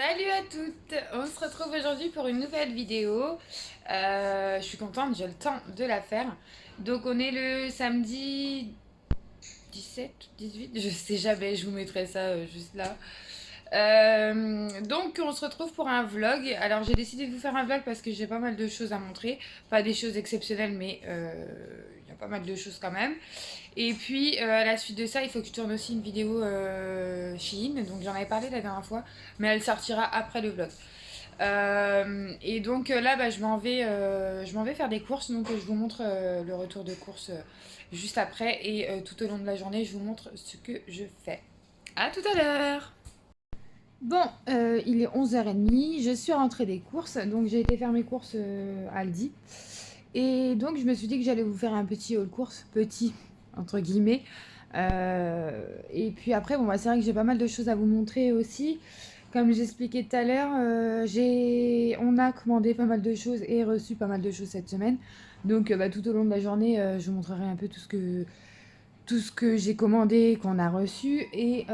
Salut à toutes! On se retrouve aujourd'hui pour une nouvelle vidéo. Je suis contente, j'ai le temps de la faire. Donc on est le samedi 17, 18, je sais jamais, je vous mettrai ça juste là. Donc on se retrouve pour un vlog. Alors j'ai décidé de vous faire un vlog parce que j'ai pas mal de choses à montrer. Pas des choses exceptionnelles, mais il y a pas mal de choses quand même. Et puis à la suite de ça, il faut que je tourne aussi une vidéo Shein. Donc j'en avais parlé la dernière fois, mais elle sortira après le vlog. Et donc là, bah, je m'en vais faire des courses. Donc je vous montre le retour de courses juste après. Et tout au long de la journée, je vous montre ce que je fais. À tout à l'heure! Bon, il est 11h30, je suis rentrée des courses, donc j'ai été faire mes courses à Aldi. Et donc je me suis dit que j'allais vous faire un petit haul course, petit entre guillemets. Et puis après, bon, bah, c'est vrai que j'ai pas mal de choses à vous montrer aussi. Comme j'expliquais tout à l'heure, on a commandé pas mal de choses et reçu pas mal de choses cette semaine. Donc bah, tout au long de la journée, je vous montrerai un peu tout ce que j'ai commandé, qu'on a reçu et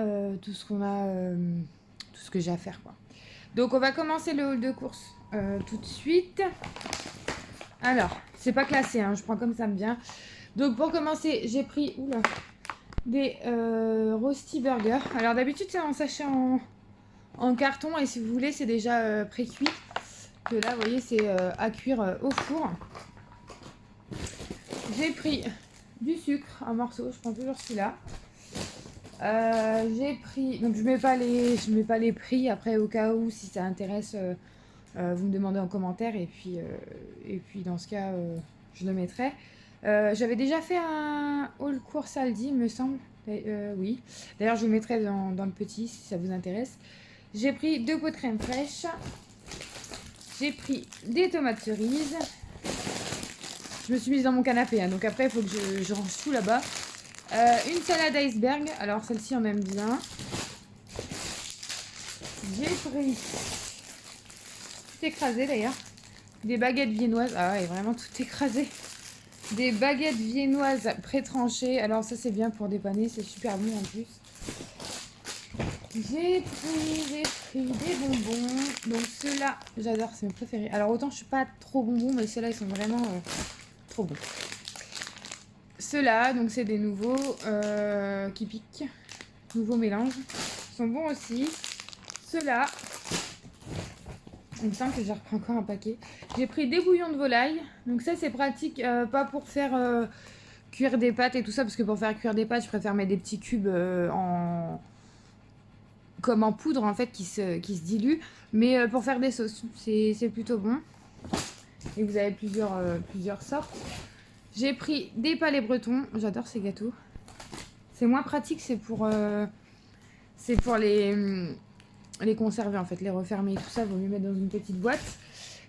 tout ce que j'ai à faire, quoi. Donc on va commencer le haul de course tout de suite. Alors, c'est pas classé, hein, je prends comme ça me vient. Donc pour commencer, j'ai pris des Rosti Burger. Alors d'habitude c'est en sachet en carton et si vous voulez c'est déjà pré-cuit. Que là vous voyez c'est à cuire au four. J'ai pris du sucre en morceaux, je prends toujours celui-là. J'ai pris, donc je mets pas les prix après au cas où si ça intéresse, vous me demandez en commentaire et puis dans ce cas je le mettrai. J'avais déjà fait un haul course Aldi, me semble. Oui. D'ailleurs, je vous le mettrai dans le petit si ça vous intéresse. J'ai pris 2 pots de crème fraîche. J'ai pris des tomates cerises. Je me suis mise dans mon canapé, hein, donc après, il faut que je range tout là-bas. Une salade iceberg. Alors, celle-ci, on aime bien. J'ai pris, tout écrasé d'ailleurs, des baguettes viennoises. Ah ouais, vraiment tout écrasé. Des baguettes viennoises pré-tranchées. Alors ça c'est bien pour dépanner, c'est super bon en plus. J'ai pris des bonbons. Donc ceux-là, j'adore, c'est mes préférés. Alors autant je suis pas trop bonbons, mais ceux-là ils sont vraiment trop bons. Ceux-là, donc c'est des nouveaux qui piquent. Nouveaux mélanges. Ils sont bons aussi. Ceux-là, il me semble que j'ai repris encore un paquet. J'ai pris des bouillons de volaille. Donc ça c'est pratique, pas pour faire cuire des pâtes et tout ça, parce que pour faire cuire des pâtes, je préfère mettre des petits cubes comme en poudre en fait qui se diluent. Mais pour faire des sauces, c'est plutôt bon. Et vous avez plusieurs sortes. J'ai pris des palais bretons. J'adore ces gâteaux. C'est moins pratique, c'est pour les conserver en fait, les refermer et tout ça, vaut mieux mettre dans une petite boîte.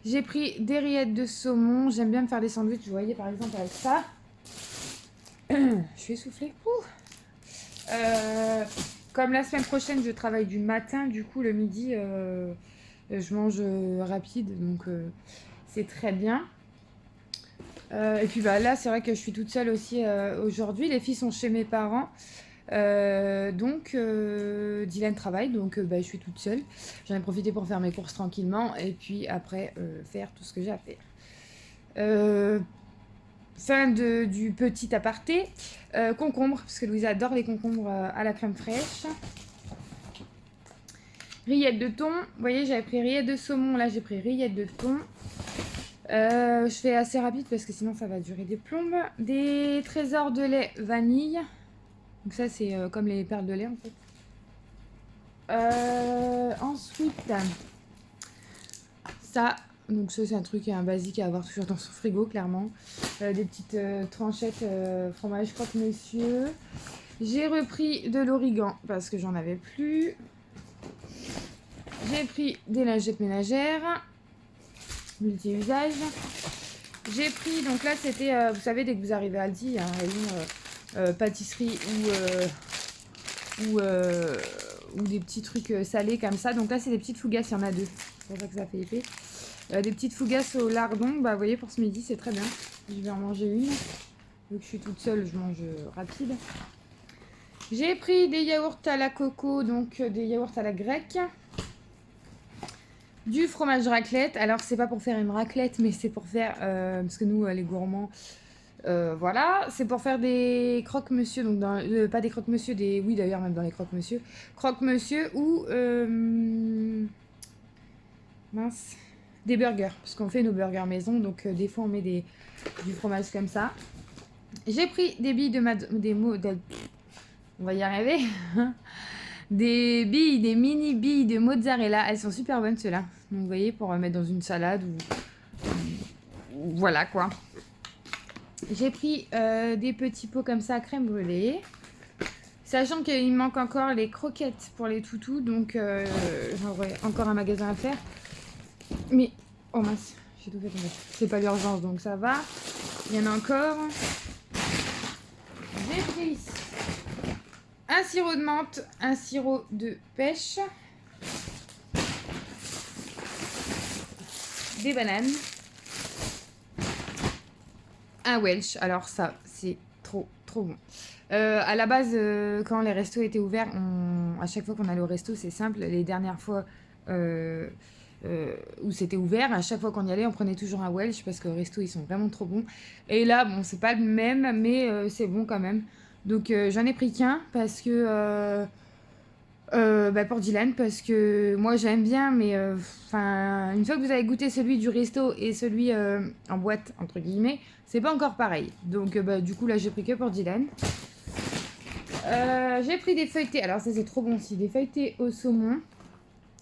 J'ai pris des rillettes de saumon. J'aime bien me faire des sandwichs, vous voyez par exemple avec ça. Je suis essoufflée. Comme la semaine prochaine, je travaille du matin, du coup, le midi, je mange rapide, donc c'est très bien. Et puis bah, là, c'est vrai que je suis toute seule aussi aujourd'hui. Les filles sont chez mes parents. Donc, Dylan travaille, donc bah, je suis toute seule. J'en ai profité pour faire mes courses tranquillement et puis après faire tout ce que j'ai à faire. Fin du petit aparté. Concombre, parce que Louise adore les concombres à la crème fraîche. Rillettes de thon. Vous voyez, j'avais pris rillettes de saumon. Là, j'ai pris rillettes de thon. Je fais assez rapide parce que sinon, ça va durer des plombes. Des trésors de lait vanille. Donc ça, c'est comme les perles de lait, en fait. Ensuite, ça, donc ça c'est un truc, un basique à avoir toujours dans son frigo, clairement. Des petites tranchettes fromage croque-monsieur. J'ai repris de l'origan parce que j'en avais plus. J'ai pris des lingettes ménagères multi-usage. J'ai pris, donc là c'était, vous savez, dès que vous arrivez à Aldi, il y a un rayon pâtisserie ou des petits trucs salés comme ça. Donc là c'est des petites fougasses, il y en a deux. C'est pour ça que ça fait épais. Des petites fougasses au lardon, bah vous voyez pour ce midi c'est très bien. Je vais en manger une. Vu que je suis toute seule, je mange rapide. J'ai pris des yaourts à la coco, donc des yaourts à la grecque. Du fromage raclette. Alors, c'est pas pour faire une raclette, mais c'est pour faire... parce que nous, les gourmands... voilà, c'est pour faire des croque-monsieur, donc pas des croque-monsieur, des... Oui, d'ailleurs, même dans les croque-monsieur. Croque-monsieur ou... mince. Des burgers, parce qu'on fait nos burgers maison, donc des fois, on met du fromage comme ça. J'ai pris des billes on va y arriver. Des mini billes de mozzarella. Elles sont super bonnes, ceux-là. Donc, vous voyez, pour mettre dans une salade ou voilà, quoi. J'ai pris des petits pots comme ça à crème brûlée. Sachant qu'il me manque encore les croquettes pour les toutous. Donc, j'aurai encore un magasin à faire. Mais, oh mince, j'ai tout fait tomber. C'est pas l'urgence, donc ça va. Il y en a encore. J'ai pris un sirop de menthe, un sirop de pêche, des bananes, un Welch. Alors ça, c'est trop bon. À la base, quand les restos étaient ouverts, à chaque fois qu'on allait au resto, c'est simple. Les dernières fois où c'était ouvert, à chaque fois qu'on y allait, on prenait toujours un Welch parce que au resto, ils sont vraiment trop bons. Et là, bon, c'est pas le même, mais c'est bon quand même. Donc j'en ai pris qu'un parce que pour Dylan, parce que moi j'aime bien, mais une fois que vous avez goûté celui du resto et celui en boîte entre guillemets, c'est pas encore pareil. Donc du coup là j'ai pris que pour Dylan. J'ai pris des feuilletés, alors ça c'est trop bon aussi, des feuilletés au saumon.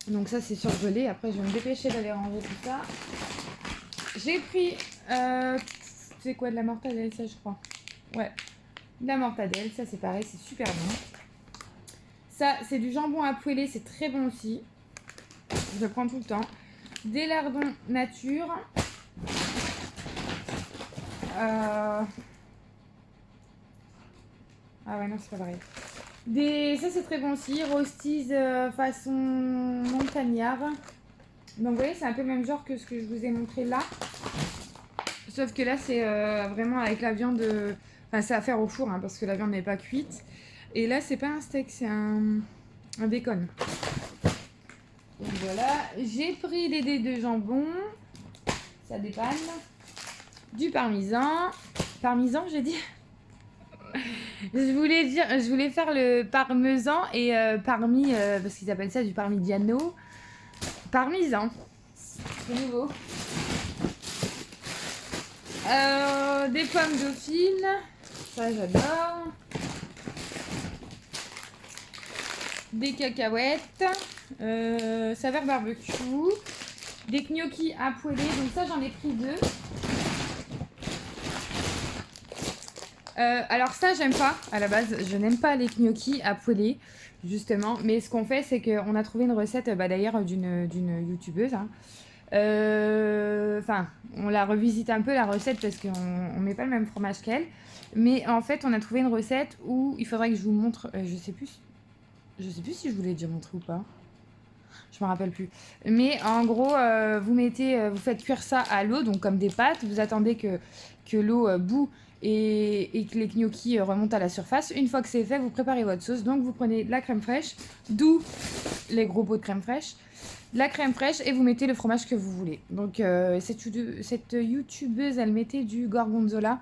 Donc ça c'est surgelé, après je vais me dépêcher d'aller ranger tout ça. J'ai pris, c'est quoi, de la mortadelle, ça je crois. Ouais, de la mortadelle, ça c'est pareil, c'est super bon. Ça c'est du jambon à poêler, c'est très bon aussi. Je le prends tout le temps. Des lardons nature. Ah ouais, non, c'est pas pareil. Ça, c'est très bon aussi. Rosties façon montagnard. Donc, vous voyez, c'est un peu le même genre que ce que je vous ai montré là. Sauf que là, c'est vraiment avec la viande... Enfin, c'est à faire au four, hein, parce que la viande n'est pas cuite. Et là, c'est pas un steak, c'est un bacon. Donc, voilà. J'ai pris les dés de jambon. Ça dépanne. Du parmesan. Parmesan, j'ai dit. Je voulais faire le parmesan et parce qu'ils appellent ça du parmigiano. Parmesan. C'est nouveau. Des pommes dauphines. Ça, j'adore. Des cacahuètes. Saveur barbecue. Des gnocchis à poêler. Donc ça, j'en ai pris 2. Alors ça, j'aime pas à la base. Je n'aime pas les gnocchis à poêler, justement. Mais ce qu'on fait, c'est qu'on a trouvé une recette, d'ailleurs, d'une youtubeuse. Hein. On la revisite un peu, la recette, parce qu'on met pas le même fromage qu'elle. Mais en fait, on a trouvé une recette où il faudrait que je vous montre... je sais plus si je vous l'ai déjà montré ou pas. Je me rappelle plus. Mais en gros, vous faites cuire ça à l'eau, donc comme des pâtes. Vous attendez que l'eau bout et que les gnocchis remontent à la surface. Une fois que c'est fait, vous préparez votre sauce. Donc vous prenez de la crème fraîche, d'où les gros pots de crème fraîche. La crème fraîche et vous mettez le fromage que vous voulez. Donc cette youtubeuse, elle mettait du gorgonzola.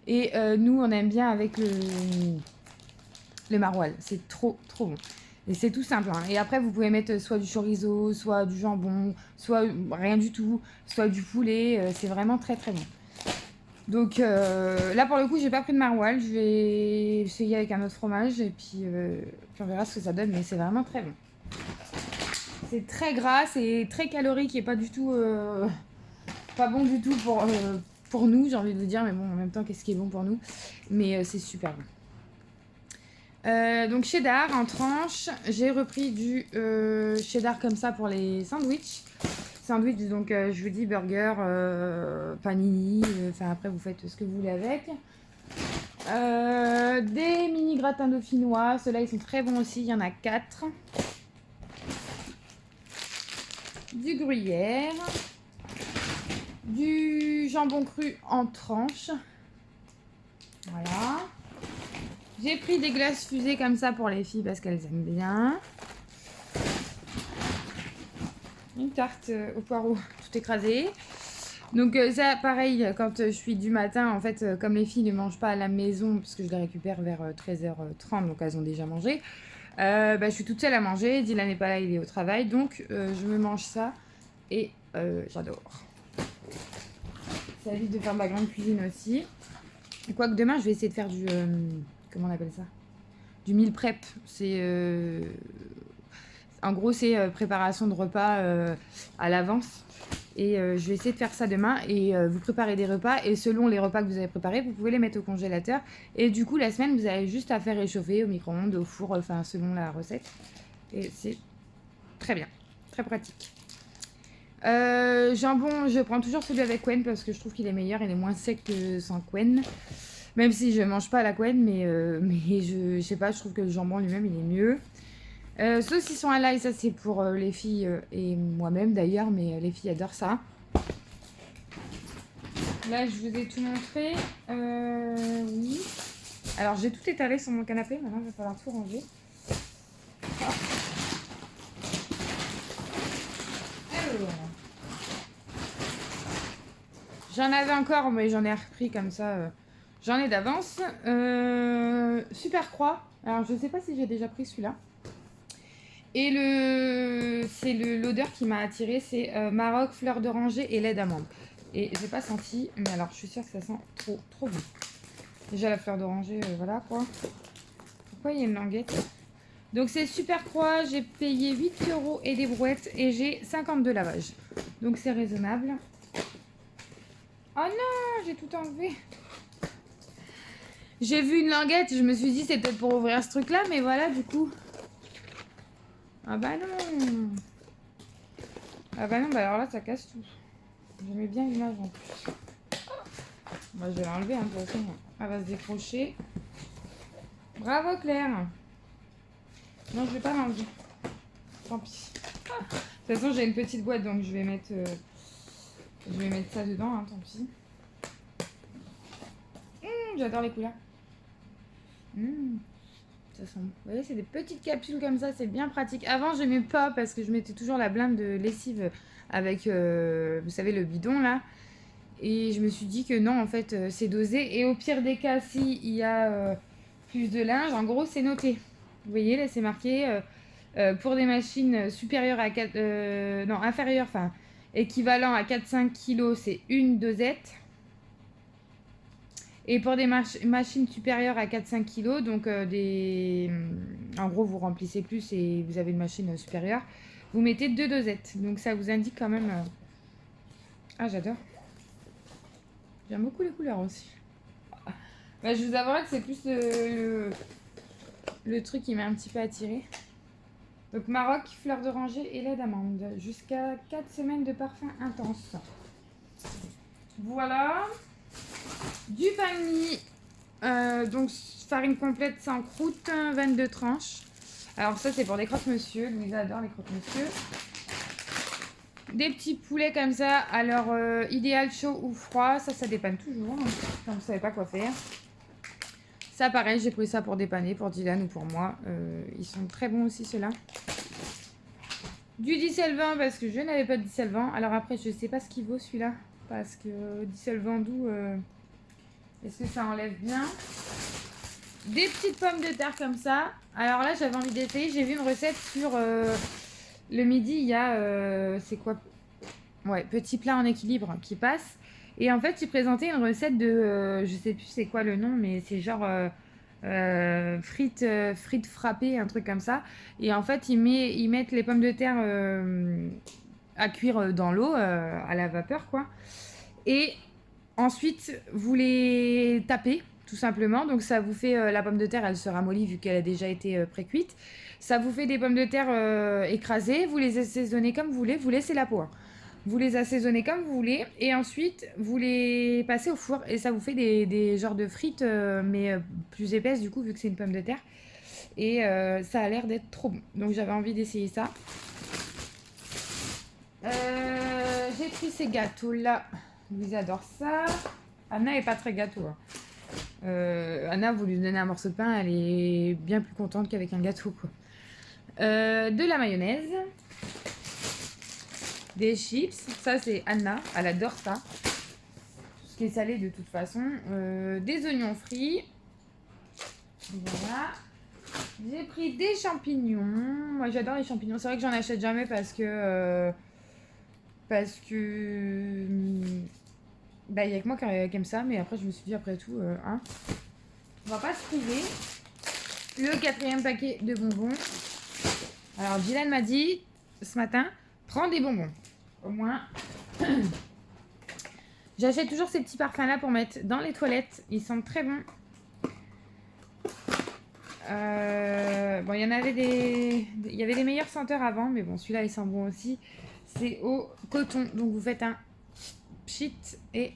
Et nous, on aime bien avec le maroilles. C'est trop bon. Et c'est tout simple. Hein. Et après, vous pouvez mettre soit du chorizo, soit du jambon, soit rien du tout, soit du poulet. C'est vraiment très bon. Donc là, pour le coup, j'ai pas pris de maroilles. Je vais essayer avec un autre fromage et puis on verra ce que ça donne. Mais c'est vraiment très bon. C'est très gras, c'est très calorique et pas du tout... pas bon du tout pour nous, j'ai envie de vous dire. Mais bon, en même temps, qu'est-ce qui est bon pour nous? Mais c'est super bon. Donc cheddar en tranche. J'ai repris du cheddar comme ça pour les sandwichs. Sandwich, donc je vous dis burger, panini. Après, vous faites ce que vous voulez avec. Des mini gratins dauphinois. Ceux-là, ils sont très bons aussi. Il y en a 4. Du gruyère. Du jambon cru en tranches. Voilà. J'ai pris des glaces fusées comme ça pour les filles parce qu'elles aiment bien. une tarte au poireau tout écrasé. Donc ça, pareil, quand je suis du matin, en fait, comme les filles ne mangent pas à la maison, parce que je les récupère vers 13h30, donc elles ont déjà mangé, je suis toute seule à manger. Dylan n'est pas là, il est au travail, donc je me mange ça et j'adore. Ça évite de faire ma grande cuisine aussi. Quoique demain, je vais essayer de faire du... comment on appelle ça? Du meal prep. C'est... en gros, c'est préparation de repas à l'avance. Et je vais essayer de faire ça demain. Et vous préparez des repas. Et selon les repas que vous avez préparés, vous pouvez les mettre au congélateur. Et du coup, la semaine, vous avez juste à faire réchauffer au micro-ondes, au four, enfin selon la recette. Et c'est très bien. Très pratique. Jambon, je prends toujours celui avec Quen parce que je trouve qu'il est meilleur. Il est moins sec que sans Quen. Même si je mange pas la Quen, mais je sais pas, je trouve que le jambon lui-même, il est mieux. Saucisson à l'ail, ça c'est pour les filles et moi-même d'ailleurs, mais les filles adorent ça. Là, je vous ai tout montré. Oui. Alors, j'ai tout étalé sur mon canapé. Maintenant, il va falloir tout ranger. Ah. Alors. J'en avais encore, mais j'en ai repris comme ça. J'en ai d'avance. Super Croix. Alors, je sais pas si j'ai déjà pris celui-là. Et c'est l'odeur qui m'a attirée, c'est Maroc, fleur d'oranger et lait d'amande. Et j'ai pas senti, mais alors je suis sûre que ça sent trop bon. Déjà la fleur d'oranger, voilà quoi. Pourquoi il y a une languette? Donc c'est Super Croix, j'ai payé 8 € et des brouettes et j'ai 52 lavages. Donc c'est raisonnable. Oh non, j'ai tout enlevé. J'ai vu une languette, je me suis dit c'est peut-être pour ouvrir ce truc là, mais voilà du coup. Ah bah non. Ah bah non, bah alors là ça casse tout. J'aimais bien l'image en plus. Bah, je vais l'enlever, hein, de toute façon. Elle va se décrocher. Bravo Claire. Non, je vais pas l'enlever. Tant pis. De toute façon, j'ai une petite boîte, donc je vais mettre ça dedans, hein, tant pis. J'adore les couleurs. Ça sent bon. Vous voyez, c'est des petites capsules comme ça, c'est bien pratique. Avant, je n'aimais pas parce que je mettais toujours la blinde de lessive avec, vous savez, le bidon là. Et je me suis dit que non, en fait, c'est dosé. Et au pire des cas, s'il y a plus de linge, en gros, c'est noté. Vous voyez, là, c'est marqué pour des machines supérieures à 4... non, inférieures, enfin, équivalent à 4-5 kg, c'est une dosette. Et pour des machines supérieures à 4-5 kg, donc en gros, vous remplissez plus et vous avez une machine supérieure, vous mettez 2 dosettes. Donc ça vous indique quand même... Ah, j'adore. J'aime beaucoup les couleurs aussi. Bah, je vous avouerai que c'est plus le truc qui m'a un petit peu attiré. Donc Maroc, fleur d'oranger et lait d'amande. Jusqu'à 4 semaines de parfum intense. Voilà. Du pain de mie. Donc farine complète sans croûte, 22 tranches. Alors ça c'est pour des croque-monsieur. Louisa adore les croque-monsieur. Des petits poulets comme ça. Alors idéal chaud ou froid. Ça dépanne toujours. Hein, quand vous ne savez pas quoi faire. Ça pareil, j'ai pris ça pour dépanner pour Dylan ou pour moi. Ils sont très bons aussi ceux-là. Du dissolvant parce que je n'avais pas de dissolvant. Alors après je sais pas ce qu'il vaut celui-là. Parce que dissolvant doux, est-ce que ça enlève bien? Des petites pommes de terre comme ça. Alors là j'avais envie d'essayer. J'ai vu une recette sur le midi. Il y a, c'est quoi? Ouais, petit plat en équilibre qui passe. Et en fait, ils présentaient une recette de, je sais plus c'est quoi le nom, mais c'est genre frites frappées, un truc comme ça. Et en fait, ils mettent les pommes de terre à cuire dans l'eau, à la vapeur, quoi. Et ensuite, vous les tapez, tout simplement. Donc ça vous fait, la pomme de terre, elle se ramollit vu qu'elle a déjà été pré-cuite. Ça vous fait des pommes de terre écrasées. Vous les assaisonnez comme vous voulez. Vous laissez la peau, hein. Vous les assaisonnez comme vous voulez et ensuite vous les passez au four et ça vous fait des genres de frites mais plus épaisses du coup vu que c'est une pomme de terre et ça a l'air d'être trop bon. Donc j'avais envie d'essayer ça. J'ai pris ces gâteaux là. Louise adore ça. Anna est pas très gâteau. Hein. Anna, vous lui donnez un morceau de pain, elle est bien plus contente qu'avec un gâteau quoi. De la mayonnaise. des chips. Ça, c'est Anna. Elle adore ça. Tout ce qui est salé de toute façon. Des oignons frits. Voilà. J'ai pris des champignons. Moi, j'adore les champignons. C'est vrai que j'en achète jamais parce que... bah, il y a que moi qui aime ça. Mais après, je me suis dit, après tout, hein, on va pas se priver. Le 4e paquet de bonbons. Alors, Dylan m'a dit ce matin, prends des bonbons. Au moins, j'achète toujours ces petits parfums-là pour mettre dans les toilettes. Ils sentent très bons. Bon, il y en avait il y avait des meilleurs senteurs avant, mais bon, celui-là, il sent bon aussi. C'est au coton. Donc, vous faites un pchit et...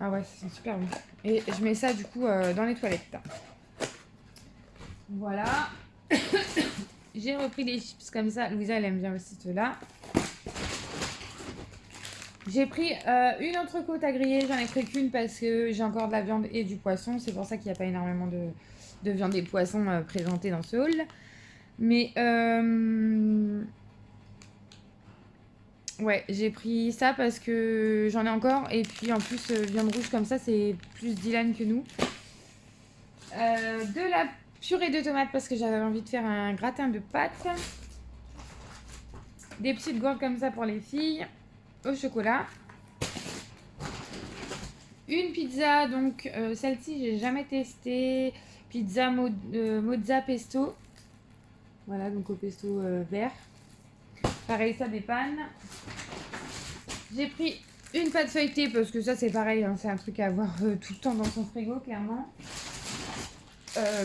Ah ouais, ça sent super bon. Et je mets ça, du coup, dans les toilettes. Voilà. J'ai repris les chips comme ça. Louisa, elle aime bien aussi ceux-là. J'ai pris une entrecôte à griller. J'en ai pris qu'une parce que j'ai encore de la viande et du poisson. C'est pour ça qu'il n'y a pas énormément de viande et de poisson présentés dans ce haul. Mais ouais, j'ai pris ça parce que j'en ai encore. Et puis en plus, viande rouge comme ça, c'est plus Dylan que nous. De la purée de tomates parce que j'avais envie de faire un gratin de pâtes. Des petites gourdes comme ça pour les filles. Au chocolat. Une pizza, donc celle-ci j'ai jamais testé. Pizza mozza pesto. Voilà, donc au pesto vert. Pareil, ça dépanne. J'ai pris une pâte feuilletée parce que ça c'est pareil, hein, c'est un truc à avoir tout le temps dans son frigo, clairement.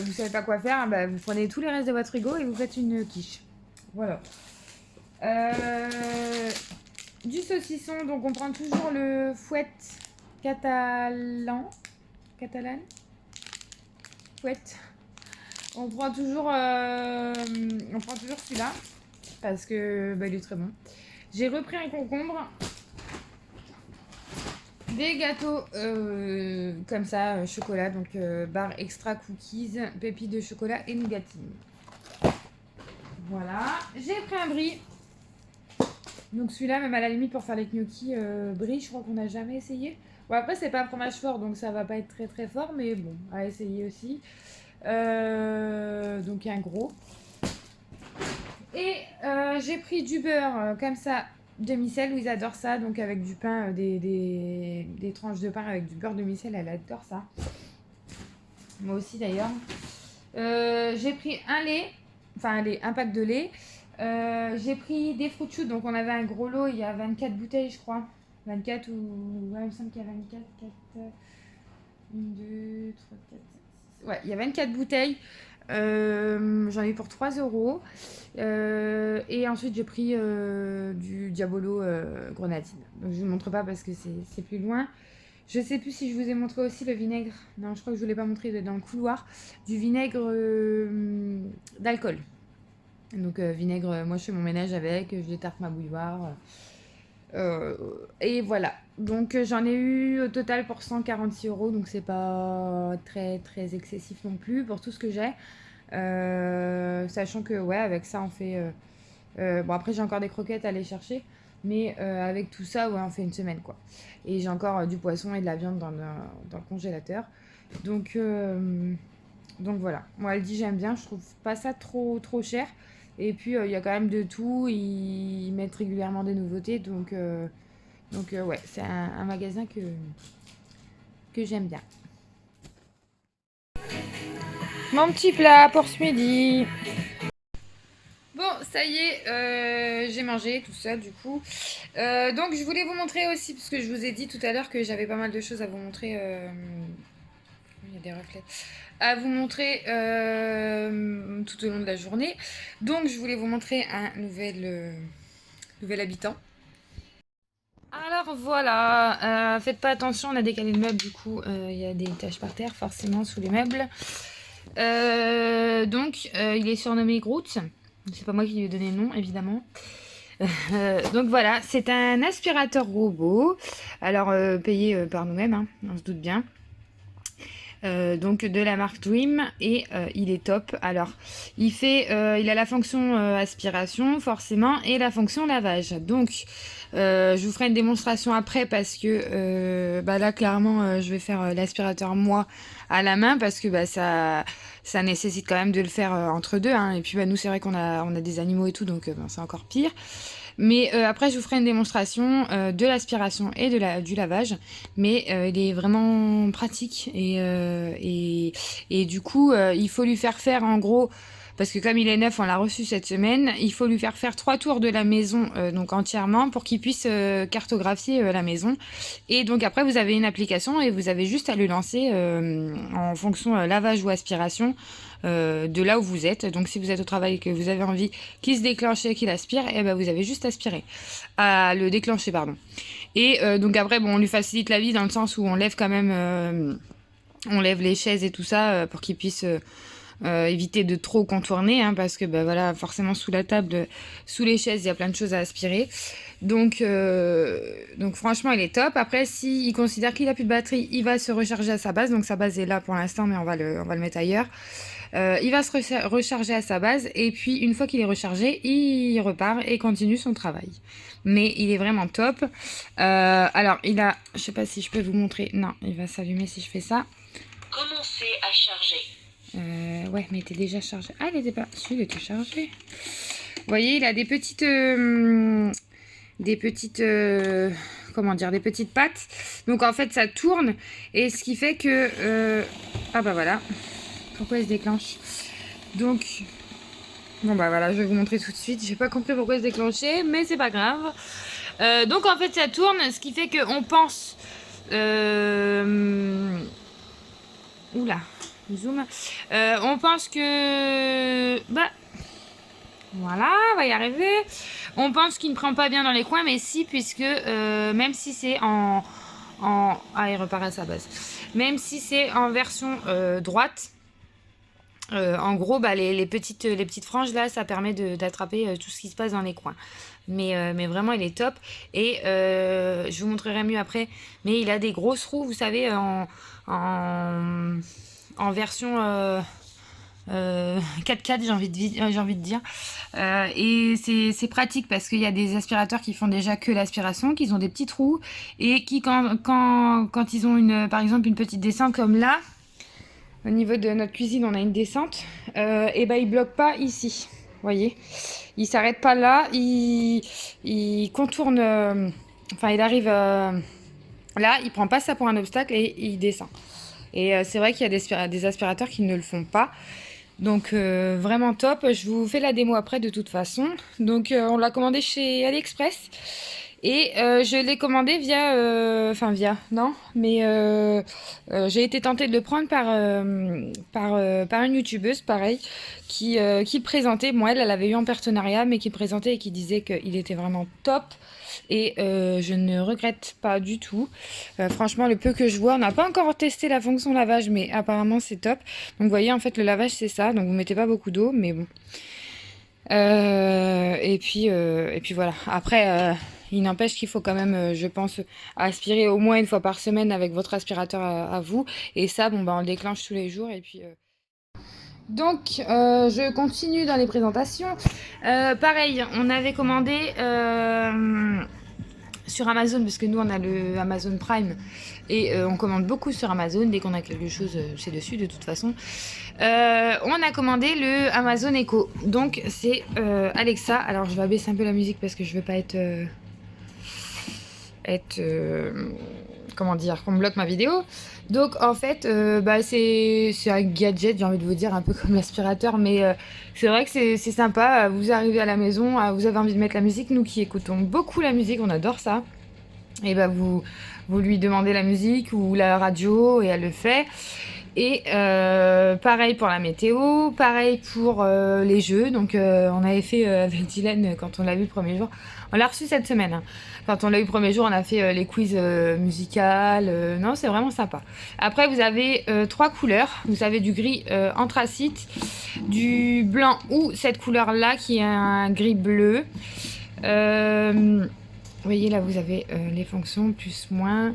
Vous savez pas quoi faire, bah, vous prenez tous les restes de votre frigo et vous faites une quiche. Voilà. Du saucisson, donc on prend toujours le fouet catalan. Fouet. On prend toujours celui-là parce que bah, il est très bon. J'ai repris un concombre. Des gâteaux comme ça, chocolat, donc barre extra cookies, pépites de chocolat et nougatine. Voilà. J'ai pris un brie. Donc celui-là, même à la limite pour faire les gnocchis, brie, je crois qu'on n'a jamais essayé. Bon, après, c'est pas un fromage fort, donc ça va pas être très très fort, mais bon, à essayer aussi. Donc un gros. Et j'ai pris du beurre comme ça, demi-sel. Louise adore ça, donc avec du pain, des tranches de pain avec du beurre demi-sel, elle adore ça. Moi aussi d'ailleurs. J'ai pris un pack de lait. J'ai pris des fruits chauds, donc on avait un gros lot, il y a 24 bouteilles je crois. 24 ou... Ouais, il me semble qu'il y a 24, 4... 1, 2, 3, 4, 5, 6... Ouais, il y a 24 bouteilles. J'en ai eu pour 3 euros. Et ensuite j'ai pris du Diabolo grenadine. Donc je ne vous montre pas parce que c'est plus loin. Je sais plus si je vous ai montré aussi le vinaigre. Non, je crois que je ne vous l'ai pas montré dans le couloir. Du vinaigre d'alcool. Donc vinaigre, moi je fais mon ménage avec, je détartre ma bouilloire. Et voilà. Donc j'en ai eu au total pour 146 euros. Donc c'est pas très très excessif non plus pour tout ce que j'ai. Sachant que ouais, avec ça on fait... bon après j'ai encore des croquettes à aller chercher. Mais avec tout ça, ouais, on fait une semaine quoi. Et j'ai encore du poisson et de la viande dans le congélateur. Donc voilà. Moi elle dit j'aime bien, je trouve pas ça trop cher. Et puis il y a quand même de tout, ils mettent régulièrement des nouveautés. Donc ouais, c'est un magasin que j'aime bien. Mon petit plat pour ce midi. Bon, ça y est, j'ai mangé tout seul du coup. Donc je voulais vous montrer aussi, parce que je vous ai dit tout à l'heure que j'avais pas mal de choses à vous montrer. Il y a des reflets. À vous montrer tout au long de la journée. Donc je voulais vous montrer un nouvel habitant. Alors voilà, faites pas attention, on a décalé le meuble du coup, il y a des taches par terre forcément sous les meubles. Donc il est surnommé Groot. C'est pas moi qui lui ai donné le nom, évidemment. Donc voilà, c'est un aspirateur robot. Alors payé par nous-mêmes, hein, on se doute bien. donc de la marque Dream, et il est top. Alors il a la fonction aspiration forcément et la fonction lavage. Donc je vous ferai une démonstration après parce que là clairement je vais faire l'aspirateur moi à la main parce que ça nécessite quand même de le faire entre deux, hein. Et puis nous c'est vrai qu'on a des animaux et tout, donc c'est encore pire. Mais après, je vous ferai une démonstration de l'aspiration et du lavage. Mais il est vraiment pratique. Et du coup, il faut lui faire en gros, parce que comme il est neuf, on l'a reçu cette semaine, il faut lui faire 3 tours de la maison, donc entièrement, pour qu'il puisse cartographier la maison. Et donc après, vous avez une application et vous avez juste à le lancer en fonction lavage ou aspiration. De là où vous êtes. Donc si vous êtes au travail et que vous avez envie qu'il se déclenche et qu'il aspire, et ben vous avez juste aspiré. À le déclencher, pardon. Et donc après, bon, on lui facilite la vie dans le sens où on lève quand même... on lève les chaises et tout ça pour qu'il puisse... éviter de trop contourner, hein, parce que voilà, forcément sous la table, sous les chaises, il y a plein de choses à aspirer. Donc franchement, il est top. Après, s'il considère qu'il a plus de batterie, il va se recharger à sa base. Donc sa base est là pour l'instant, mais on va le mettre ailleurs. Il va se recharger à sa base et puis une fois qu'il est rechargé, il repart et continue son travail. Mais il est vraiment top. Alors, je sais pas si je peux vous montrer. Non, il va s'allumer si je fais ça. Commencez à charger. Ouais, mais il était déjà chargé. Ah, il était pas... Si, il était chargé. Vous voyez, il a des petites... comment dire, des petites pattes. Donc en fait ça tourne et ce qui fait que voilà pourquoi il se déclenche. Donc bon voilà, je vais vous montrer tout de suite. J'ai pas compris pourquoi il se déclenchait, mais c'est pas grave. Donc en fait ça tourne, ce qui fait que on pense oula, zoom. On pense que voilà, on va y arriver. On pense qu'il ne prend pas bien dans les coins, mais si, puisque même si c'est il repart à sa base. Même si c'est en version droite, en gros, les petites franges là, ça permet d'attraper tout ce qui se passe dans les coins. Mais vraiment, il est top. Et je vous montrerai mieux après. Mais il a des grosses roues, vous savez, en version... 4x4 j'ai envie de dire et c'est pratique parce qu'il y a des aspirateurs qui font déjà que l'aspiration, qui ont des petits trous et qui quand ils ont par exemple une petite descente comme là au niveau de notre cuisine, on a une descente et ils bloquent pas ici, vous voyez, ils s'arrêtent pas là, il contourne il arrive là, il prend pas ça pour un obstacle et il descend. Et c'est vrai qu'il y a des aspirateurs qui ne le font pas. Donc vraiment top. Je vous fais la démo après de toute façon. Donc on l'a commandé chez AliExpress. Et je l'ai commandé j'ai été tentée de le prendre par une youtubeuse, pareil, qui le présentait. Bon, elle l'avait eu en partenariat, mais qui le présentait et qui disait qu'il était vraiment top. Et je ne regrette pas du tout. Franchement, le peu que je vois, on n'a pas encore testé la fonction lavage, mais apparemment c'est top. Donc vous voyez, en fait, le lavage c'est ça. Donc vous mettez pas beaucoup d'eau, mais bon. Et puis voilà. Après, il n'empêche qu'il faut quand même, je pense, aspirer au moins une fois par semaine avec votre aspirateur à vous. Et ça, on le déclenche tous les jours. Et puis... Donc, je continue dans les présentations. Pareil, on avait commandé sur Amazon, parce que nous, on a le Amazon Prime. Et on commande beaucoup sur Amazon. Dès qu'on a quelque chose, c'est dessus de toute façon. On a commandé le Amazon Echo. Donc, c'est Alexa. Alors, je vais abaisser un peu la musique parce que je veux pas comment dire, qu'on me bloque ma vidéo. Donc en fait c'est un gadget, j'ai envie de vous dire, un peu comme l'aspirateur, mais c'est vrai que c'est sympa. Vous arrivez à la maison, vous avez envie de mettre la musique. Nous qui écoutons beaucoup la musique, on adore ça. Et vous lui demandez la musique ou la radio et elle le fait. Et pareil pour la météo, pareil pour les jeux. Donc on avait fait avec Dylan quand on l'a vu le premier jour. On l'a reçu cette semaine, hein. Quand on l'a eu le premier jour, on a fait les quiz musicales. Non, c'est vraiment sympa. Après, vous avez 3 couleurs. Vous avez du gris anthracite, du blanc ou cette couleur-là qui est un gris bleu. Vous voyez, là, vous avez les fonctions, plus, moins.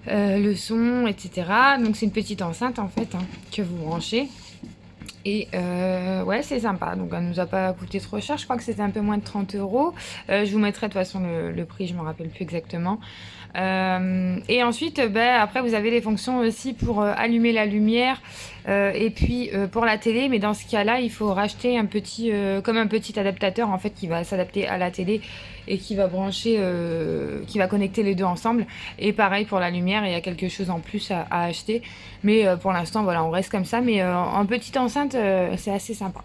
le son, etc. Donc c'est une petite enceinte en fait hein, que vous branchez. Et ouais, c'est sympa. Donc, elle nous a pas coûté trop cher. Je crois que c'était un peu moins de 30 euros. Je vous mettrai de toute façon le prix, je me rappelle plus exactement. Et ensuite, après, vous avez les fonctions aussi pour allumer la lumière et puis pour la télé. Mais dans ce cas-là, il faut racheter un petit, comme un petit adaptateur en fait qui va s'adapter à la télé et qui va brancher, qui va connecter les deux ensemble. Et pareil pour la lumière, il y a quelque chose en plus à acheter. Mais pour l'instant, voilà, on reste comme ça. Mais en petite enceinte, c'est assez sympa.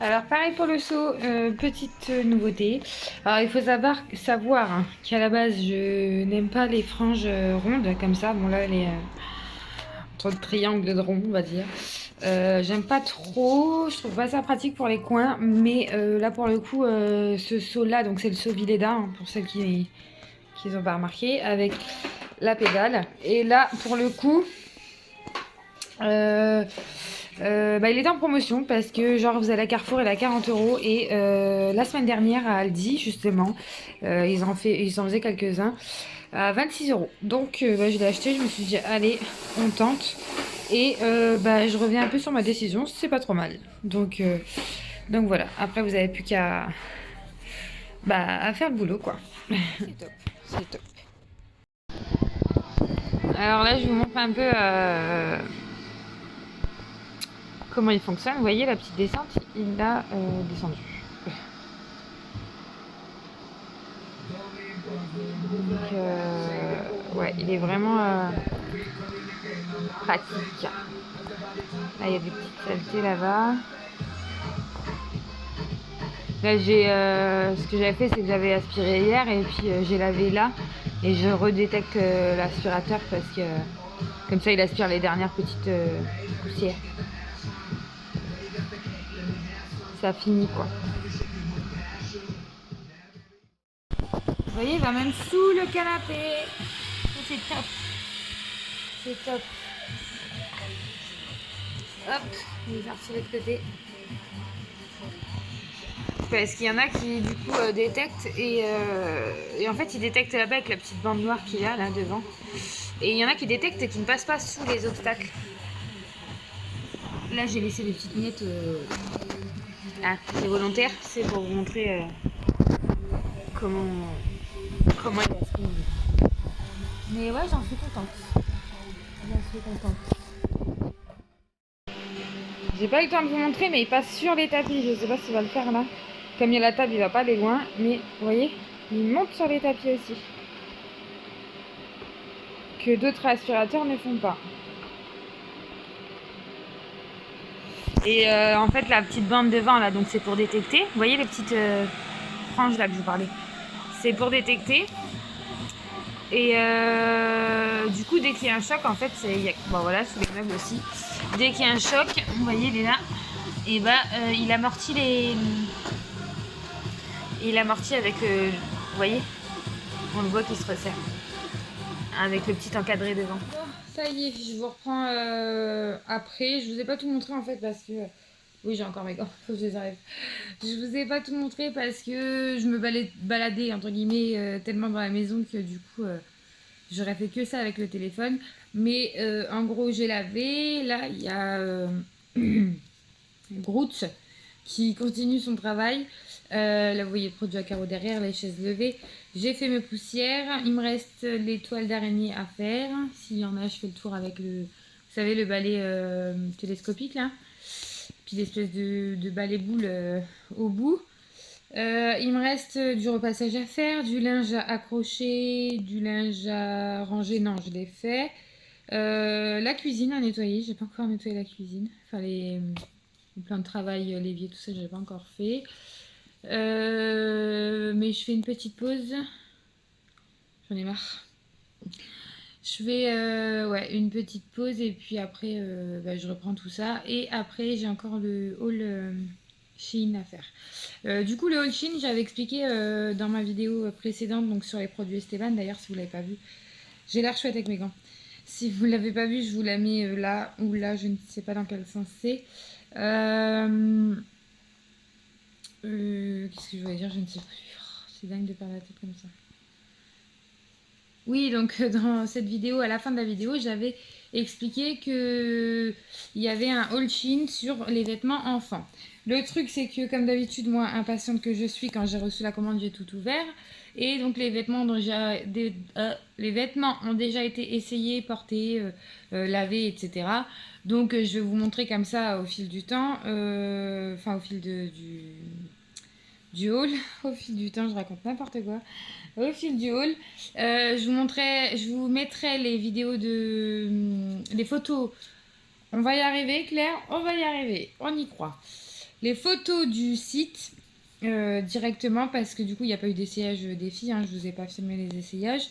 Alors pareil pour le seau, petite nouveauté. Alors il faut savoir hein, qu'à la base je n'aime pas les franges rondes comme ça. Bon là elle est entre le triangle de rond on va dire. J'aime pas trop, je trouve pas ça pratique pour les coins. Mais là pour le coup ce seau là, donc c'est le seau Villeda hein, pour celles qui n'ont pas remarqué, avec la pédale. Et là pour le coup... il est en promotion parce que genre vous allez à Carrefour il est à 40 euros et la semaine dernière à Aldi justement ils en faisaient quelques-uns à 26 euros. Donc je l'ai acheté, je me suis dit allez on tente et je reviens un peu sur ma décision, c'est pas trop mal. Donc voilà, après vous avez plus qu'à à faire le boulot quoi. C'est top, c'est top. Alors là je vous montre un peu comment il fonctionne. Vous voyez la petite descente, il a descendu. Donc, ouais, il est vraiment pratique. Là, il y a des petites saletés là-bas. Là, ce que j'avais fait, c'est que j'avais aspiré hier et puis j'ai lavé là et je redétecte l'aspirateur parce que comme ça, il aspire les dernières petites poussières. Ça finit quoi. Vous voyez, il va même sous le canapé. C'est top. C'est top. Hop, il est parti de l'autre côté. Parce qu'il y en a qui du coup détectent et en fait ils détectent là-bas avec la petite bande noire qu'il y a là devant. Et il y en a qui détectent et qui ne passent pas sous les obstacles. Là j'ai laissé des petites miettes. Ah, c'est volontaire, c'est pour vous montrer comment il a fini. Mais ouais, j'en suis contente. J'ai pas eu le temps de vous montrer, mais il passe sur les tapis. Je sais pas s'il va le faire là. Comme il y a la table, il va pas aller loin. Mais vous voyez, il monte sur les tapis aussi. Que d'autres aspirateurs ne font pas. Et en fait, la petite bande devant là, donc c'est pour détecter. Vous voyez les petites franges là que je vous parlais. C'est pour détecter. Et du coup, dès qu'il y a un choc, en fait, bon voilà, sous les meubles aussi. Dès qu'il y a un choc, vous voyez, il est là. Et il amortit il amortit avec, vous voyez, on le voit qu'il se resserre. Avec le petit encadré devant. Bon, ça y est, je vous reprends après. Je vous ai pas tout montré en fait parce que... Oui, j'ai encore mes gants, faut que je les enlève. Je vous ai pas tout montré parce que je me baladais entre guillemets tellement dans la maison que du coup j'aurais fait que ça avec le téléphone. Mais en gros, j'ai lavé. Là, il y a Groot qui continue son travail. Là, vous voyez le produit à carreaux derrière, les chaises levées. J'ai fait mes poussières. Il me reste les toiles d'araignée à faire. S'il y en a, je fais le tour avec vous savez, le balai télescopique là. Puis l'espèce de balai boule au bout. Il me reste du repassage à faire, du linge à accrocher, du linge à ranger. Non, je l'ai fait. La cuisine à nettoyer. J'ai pas encore nettoyé la cuisine. Enfin, les plans de travail, l'évier, tout ça, j'ai pas encore fait. Mais je fais une petite pause. J'en ai marre. Je fais une petite pause et puis après je reprends tout ça. Et après j'ai encore le haul Shein à faire. Du coup le haul Shein j'avais expliqué dans ma vidéo précédente donc sur les produits Esteban. D'ailleurs si vous l'avez pas vu, j'ai l'air chouette avec mes gants. Si vous l'avez pas vu je vous la mets là ou là, je ne sais pas dans quel sens c'est. Qu'est-ce que je voulais dire, je ne sais plus. Oh, c'est dingue de perdre la tête comme ça. Oui, donc dans cette vidéo, à la fin de la vidéo, j'avais expliqué que il y avait un haul Shein sur les vêtements enfants. Le truc, c'est que comme d'habitude, moi, impatiente que je suis, quand j'ai reçu la commande, j'ai tout ouvert. Et donc les vêtements, les vêtements ont déjà été essayés, portés, lavés, etc. Donc je vais vous montrer comme ça au fil du temps, enfin au fil du haul, au fil du temps, je raconte n'importe quoi. Au fil du haul, je vous mettrai les vidéos les photos. On va y arriver, Claire, on va y arriver, on y croit. Les photos du site directement parce que du coup il n'y a pas eu d'essayage des filles, hein, je vous ai pas filmé les essayages.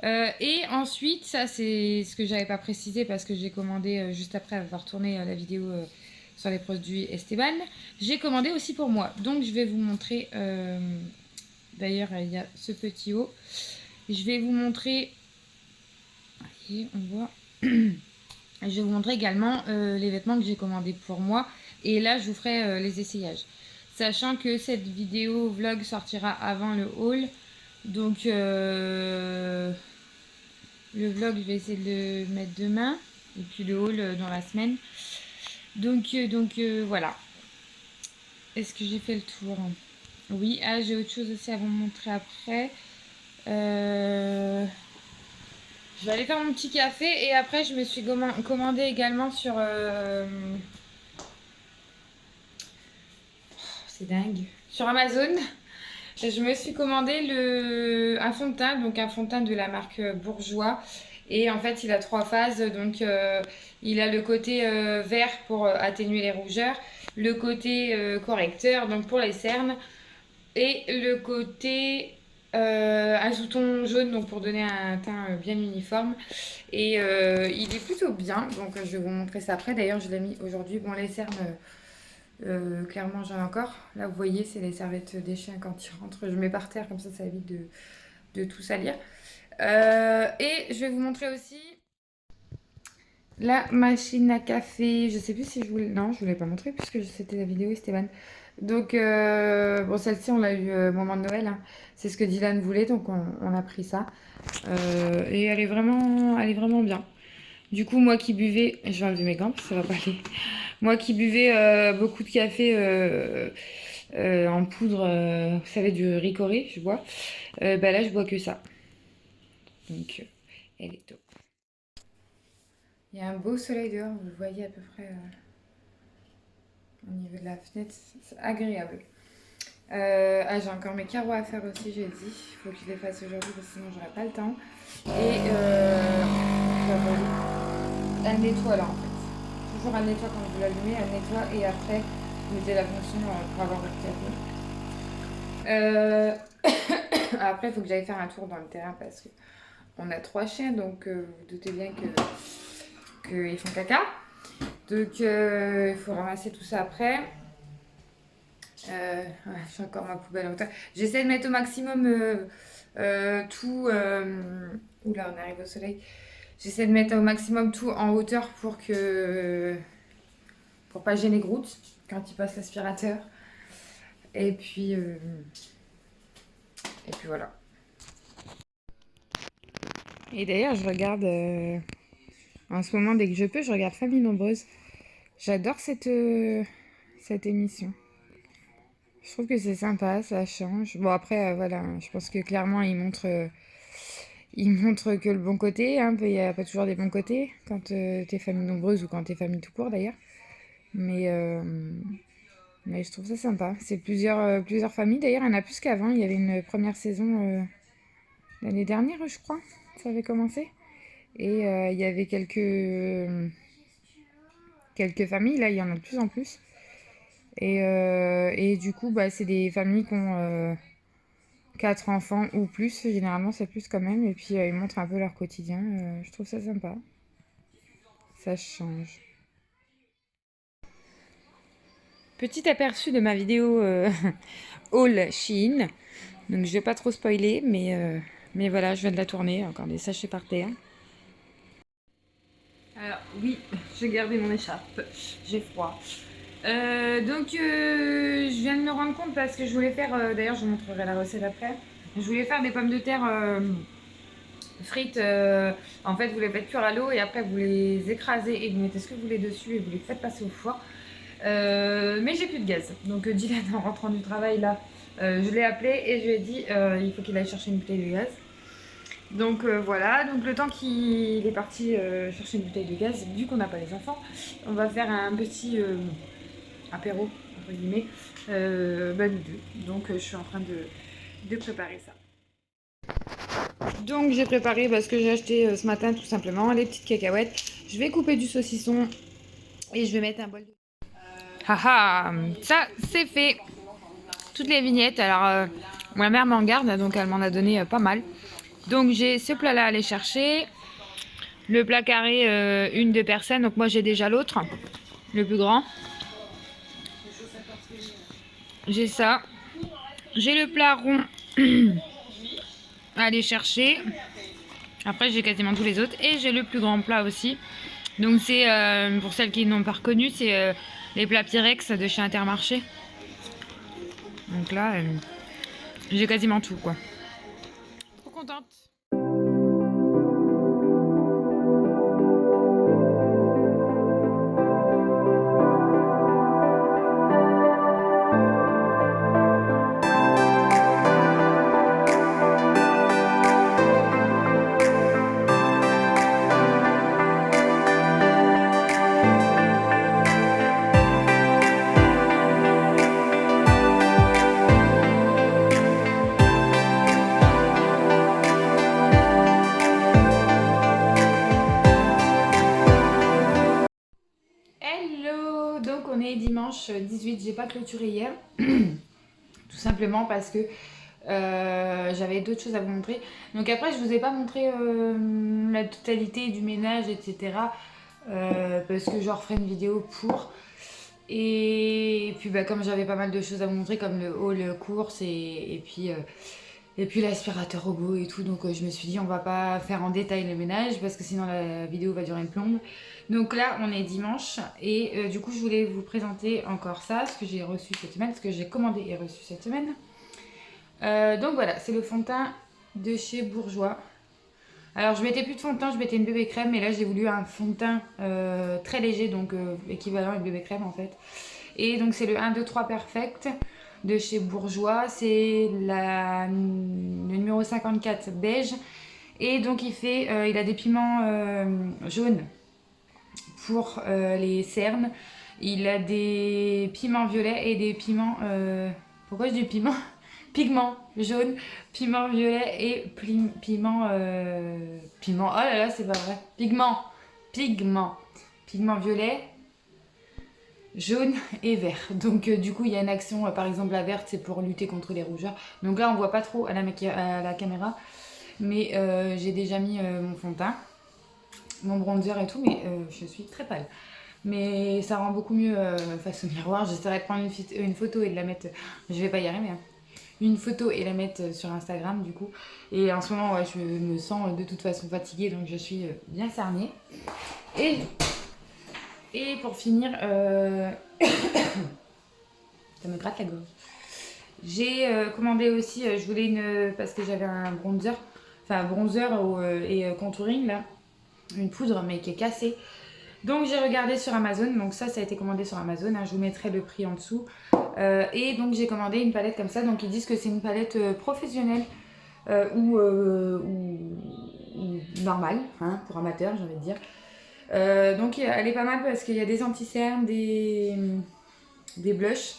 Et ensuite, ça c'est ce que j'avais pas précisé parce que j'ai commandé juste après avoir tourné la vidéo sur les produits Esteban. J'ai commandé aussi pour moi, donc je vais vous montrer. D'ailleurs, il y a ce petit haut. Je vais vous montrer. Voyez, on voit. Je vais vous montrer également les vêtements que j'ai commandés pour moi. Et là, je vous ferai les essayages. Sachant que cette vidéo vlog sortira avant le haul. Donc, le vlog, je vais essayer de le mettre demain. Et puis le haul dans la semaine. Donc voilà. Est-ce que j'ai fait le tour? Oui, ah, j'ai autre chose aussi à vous montrer après. Je vais aller faire mon petit café et après je me suis commandé également sur... c'est dingue. Sur Amazon, je me suis commandé un fond de teint, donc un fond de teint de la marque Bourjois. Et en fait, il a 3 phases. Donc, il a le côté vert pour atténuer les rougeurs, le côté correcteur, donc pour les cernes, et le côté un sous-ton jaune, donc pour donner un teint bien uniforme. Et il est plutôt bien, donc je vais vous montrer ça après. D'ailleurs, je l'ai mis aujourd'hui. Bon, les cernes, clairement, j'en ai encore. Là, vous voyez, c'est les serviettes des chiens quand ils rentrent. Je mets par terre, comme ça évite de tout salir. Et je vais vous montrer aussi la machine à café. Je sais plus si je voulais... Non, je ne vous l'ai pas montré puisque c'était la vidéo Esteban. Donc, bon, celle-ci, on l'a eu au moment de Noël, hein. C'est ce que Dylan voulait, donc on a pris ça. Et elle est vraiment bien. Du coup, moi qui buvais, je vais enlever mes gants parce que ça va pas aller. Moi qui buvais beaucoup de café en poudre, vous savez, du Ricoré, je bois. Bah là, je bois que ça. Donc, elle est top. Il y a un beau soleil dehors, vous le voyez à peu près au niveau de la fenêtre, c'est agréable. J'ai encore mes carreaux à faire aussi, j'ai dit. Il faut que je les fasse aujourd'hui parce que sinon j'aurai pas le temps. Et elle nettoie là en fait. Toujours elle nettoie quand vous l'allumez, elle nettoie et après vous mettez la fonction pour avoir votre café. Après il faut que j'aille faire un tour dans le terrain parce que on a 3 chiens donc vous vous doutez bien qu'ils font caca. Donc il faut ramasser tout ça après. Ouais, j'ai encore ma poubelle en hauteur. J'essaie de mettre au maximum tout. Oula, on arrive au soleil. J'essaie de mettre au maximum tout en hauteur pour pas gêner Groot quand il passe l'aspirateur. Et puis voilà. Et d'ailleurs, je regarde en ce moment, dès que je peux, je regarde Famille Nombreuse. J'adore cette émission. Je trouve que c'est sympa, ça change. Bon, après, voilà, je pense que clairement, il montre que le bon côté. Hein, il n'y a pas toujours des bons côtés quand t'es famille nombreuse ou quand t'es famille tout court d'ailleurs. Mais je trouve ça sympa. C'est plusieurs familles. D'ailleurs, il y en a plus qu'avant. Il y avait une première saison l'année dernière, je crois. Ça avait commencé. Et il y avait quelques familles. Là, il y en a de plus en plus. Et du coup, bah, c'est des familles qui ont 4 enfants ou plus. Généralement, c'est plus quand même. Et puis, ils montrent un peu leur quotidien. Je trouve ça sympa. Ça change. Petit aperçu de ma vidéo haul Shein. Donc, je vais pas trop spoiler, mais voilà, je viens de la tourner. Encore des sachets par terre. Alors, oui, j'ai gardé mon écharpe. J'ai froid. Je viens de me rendre compte parce que je voulais faire, d'ailleurs je vous montrerai la recette après, je voulais faire des pommes de terre frites, en fait, vous les faites cuire à l'eau et après vous les écrasez et vous mettez ce que vous voulez dessus et vous les faites passer au four. Mais j'ai plus de gaz. Donc Dylan, en rentrant du travail, là, je l'ai appelé et je lui ai dit il faut qu'il aille chercher une bouteille de gaz. Donc voilà, donc le temps qu'il est parti chercher une bouteille de gaz, vu qu'on n'a pas les enfants, on va faire un petit apéro, entre guillemets, nous deux. Donc je suis en train de préparer ça. Donc j'ai préparé ce que j'ai acheté ce matin tout simplement, les petites cacahuètes. Je vais couper du saucisson et je vais mettre un bol de... Haha, ça c'est fait. Toutes les vignettes, alors ma mère m'en garde, donc elle m'en a donné pas mal. Donc j'ai ce plat là à aller chercher. Le plat carré, une de personnes, donc moi j'ai déjà l'autre, le plus grand. J'ai ça. J'ai le plat rond à aller chercher. Après j'ai quasiment tous les autres. Et j'ai le plus grand plat aussi. Donc c'est, pour celles qui n'ont pas reconnu, c'est les plats Pyrex de chez Intermarché. Donc là, j'ai quasiment tout quoi. Trop contente. Hello, donc on est dimanche 18, j'ai pas clôturé hier, tout simplement parce que j'avais d'autres choses à vous montrer. Donc après je vous ai pas montré la totalité du ménage, etc. Parce que je referai une vidéo pour. Et puis comme j'avais pas mal de choses à vous montrer comme le haul course et puis l'aspirateur robot et tout, donc je me suis dit on va pas faire en détail le ménage parce que sinon la vidéo va durer une plombe. Donc là on est dimanche et du coup je voulais vous présenter encore ça, ce que j'ai reçu cette semaine, ce que j'ai commandé et reçu cette semaine. Donc voilà, c'est le fond de teint de chez Bourjois. Alors je mettais plus de fond de teint, je mettais une bébé crème, mais là j'ai voulu un fond de teint très léger, donc équivalent à une bébé crème en fait. Et donc c'est le 1, 2, 3 Perfect de chez Bourjois, c'est le numéro 54 beige. Et donc il a des piments jaunes pour les cernes. Il a des piments violets et des piments... pourquoi je dis piment? Pigment jaune, piment violet et piment... piment... Oh là là, c'est pas vrai. Pigment violet, jaune et vert. Donc du coup, il y a une action, par exemple la verte, c'est pour lutter contre les rougeurs. Donc là, on voit pas trop à la caméra. Mais j'ai déjà mis mon fond de teint, mon bronzer et tout, mais je suis très pâle. Mais ça rend beaucoup mieux face au miroir. J'essaierai de prendre une photo et de la mettre... Je vais pas y arriver, hein. Une photo et la mettre sur Instagram du coup. Et en ce moment, ouais, je me sens de toute façon fatiguée, donc je suis bien cernée. Et pour finir, ça me gratte la gorge. J'ai commandé aussi, je voulais parce que j'avais un bronzer, et contouring là, une poudre mais qui est cassée. Donc j'ai regardé sur Amazon, donc ça a été commandé sur Amazon, hein, je vous mettrai le prix en dessous. Et donc j'ai commandé une palette comme ça, donc ils disent que c'est une palette professionnelle ou normale, hein, pour amateurs j'ai envie de dire. Donc elle est pas mal parce qu'il y a des anti-cernes, des blushs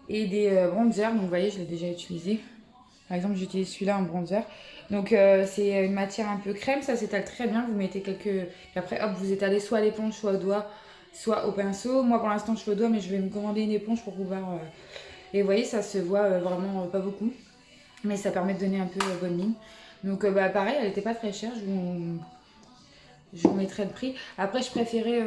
et des bronzers, donc vous voyez je l'ai déjà utilisé. Par exemple j'utilise celui-là en bronzer. Donc c'est une matière un peu crème, ça s'étale très bien, vous mettez quelques... Puis après hop, vous étalez soit à l'éponge, soit au doigt, soit au pinceau. Moi pour l'instant je fais au doigt, mais je vais me commander une éponge pour pouvoir... Et vous voyez, ça se voit vraiment pas beaucoup, mais ça permet de donner un peu bonne ligne. Donc pareil, elle était pas très chère, je vous mettrai le prix. Après je préférais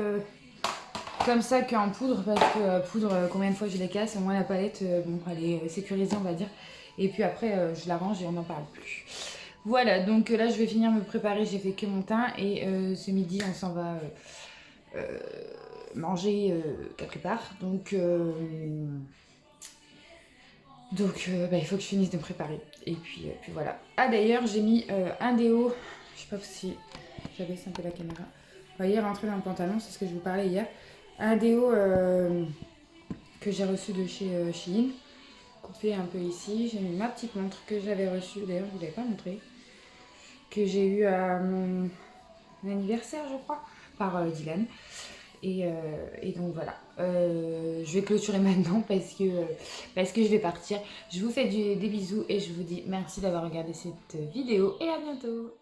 comme ça qu'en poudre, parce que poudre, combien de fois je les casse, au moins la palette, bon elle est sécurisée on va dire. Et puis après je la range et on n'en parle plus. Voilà, donc là je vais finir me préparer, j'ai fait que mon teint et ce midi on s'en va manger quelque part. Donc il faut que je finisse de me préparer. Et puis voilà. Ah d'ailleurs j'ai mis un déo Je sais pas si j'abaisse un peu la caméra. Vous voyez, rentrer dans le pantalon, c'est ce que je vous parlais hier. Un déo que j'ai reçu de chez Shein. Coupé un peu ici. J'ai mis ma petite montre que j'avais reçue. D'ailleurs, je ne vous l'avais pas montré. Que j'ai eu à mon anniversaire, je crois, par Dylan. Et donc voilà, je vais clôturer maintenant parce que je vais partir. Je vous fais des bisous et je vous dis merci d'avoir regardé cette vidéo et à bientôt.